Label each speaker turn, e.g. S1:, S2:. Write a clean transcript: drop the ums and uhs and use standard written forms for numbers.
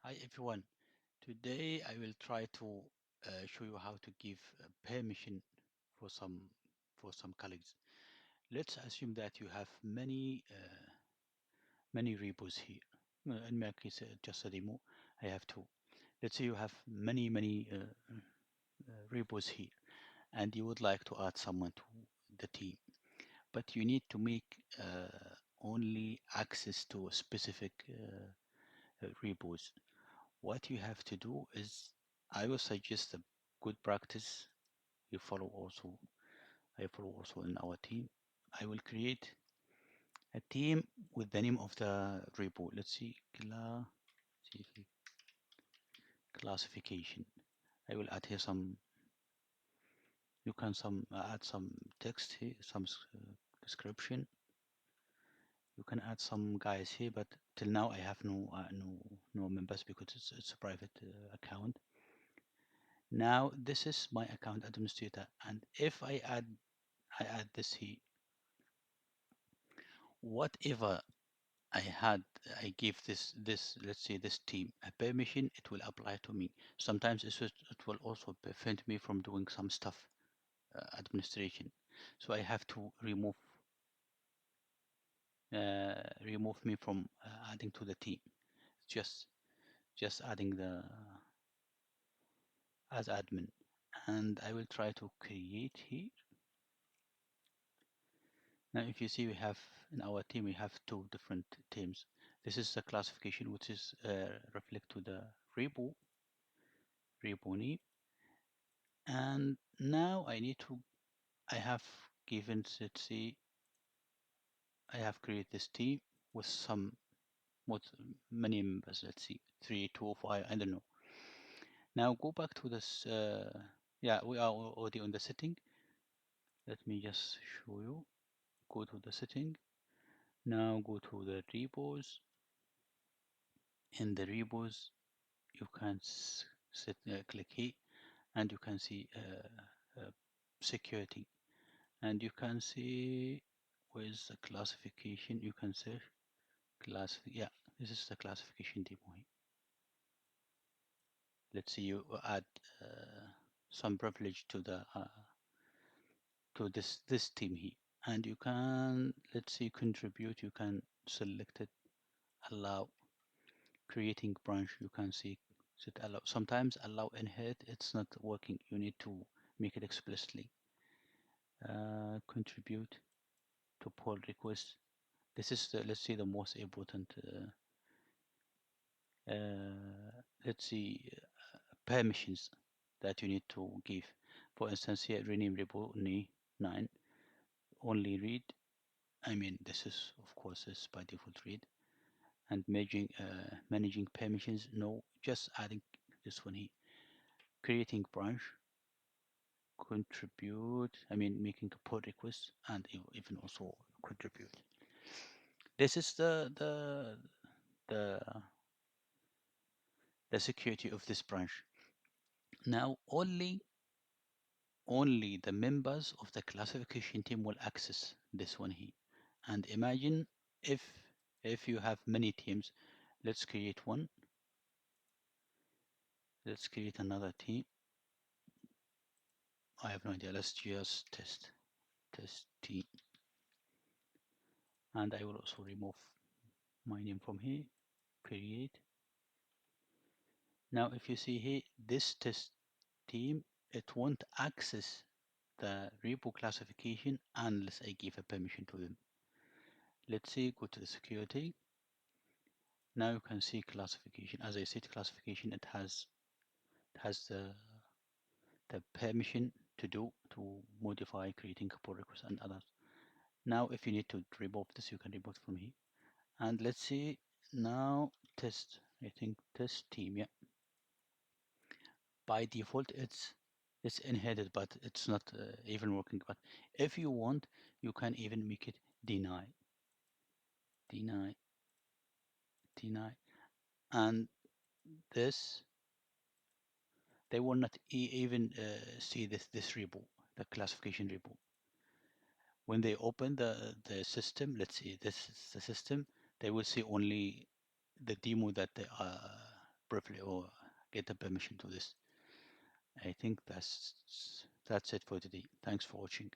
S1: Hi everyone. Today I will try to show you how to give permission for some colleagues. Let's assume that you have many repos here. In my case, just a demo. I have two. Let's say you have many repos here, and you would like to add someone to the team, but you need to make only access to specific repos. What you have to do is, I will suggest a good practice you follow also. I follow also in our team. I will create a team with the name of the repo. Let's see, classification. I will add here some. You can add some text here, some description. You can add some guys here, but till now I have no members because it's a private account. Now this is my account administrator, and if I add this here, whatever I had, I give this let's say this team a permission, it will apply to me. Sometimes it will also prevent me from doing some stuff, administration. So I have to remove me from adding to the team. Just just adding the as admin, and I will try to create here. Now, if you see, we have in our team, we have two different teams. This is the classification, which is reflect to the repo name. And now I have given, let's see, I have created this team with with many members. Let's see, 3, 2, 5, I don't know. Now go back to this. Yeah, we are already on the setting. Let me just show you. Go to the setting. Now go to the repos. In the repos, you can click here, and you can see security, and you can see with the classification. You can search yeah, this is the classification demo here. Let's see, you add some privilege to the to this team here, and you can, let's see, contribute. You can select it, allow creating branch. You can see set allow. Sometimes allow inherit, it's not working. You need to make it explicitly. Contribute to pull request. This is the, let's see, the most important let's see, permissions that you need to give. For instance, here rename repo 9 only read. I mean, this is of course is by default read, and managing permissions. No, just adding this one here. Creating branch, contribute. I mean, making a pull request, and even also contribute. This is the the security of this branch. Now only the members of the classification team will access this one here. And imagine if if you have many teams, let's create one. Let's create another team. I have no idea. Let's just test team. And I will also remove my name from here. Create. Now if you see here, this test team, it won't access the repo classification unless I give a permission to them. Let's see, go to the security. Now you can see classification. As I said, classification, it has the permission to modify, creating pull requests and others. Now if you need to remove this, you can remove from here. And let's see now test, I think test team, yeah. By default it's inherited, but it's not even working. But if you want, you can even make it deny, deny, deny, and this, they will not even see this repo, the classification repo. When they open the system, let's see, this is the system, they will see only the demo that privilege or get the permission to this. I think that's it for today. Thanks for watching.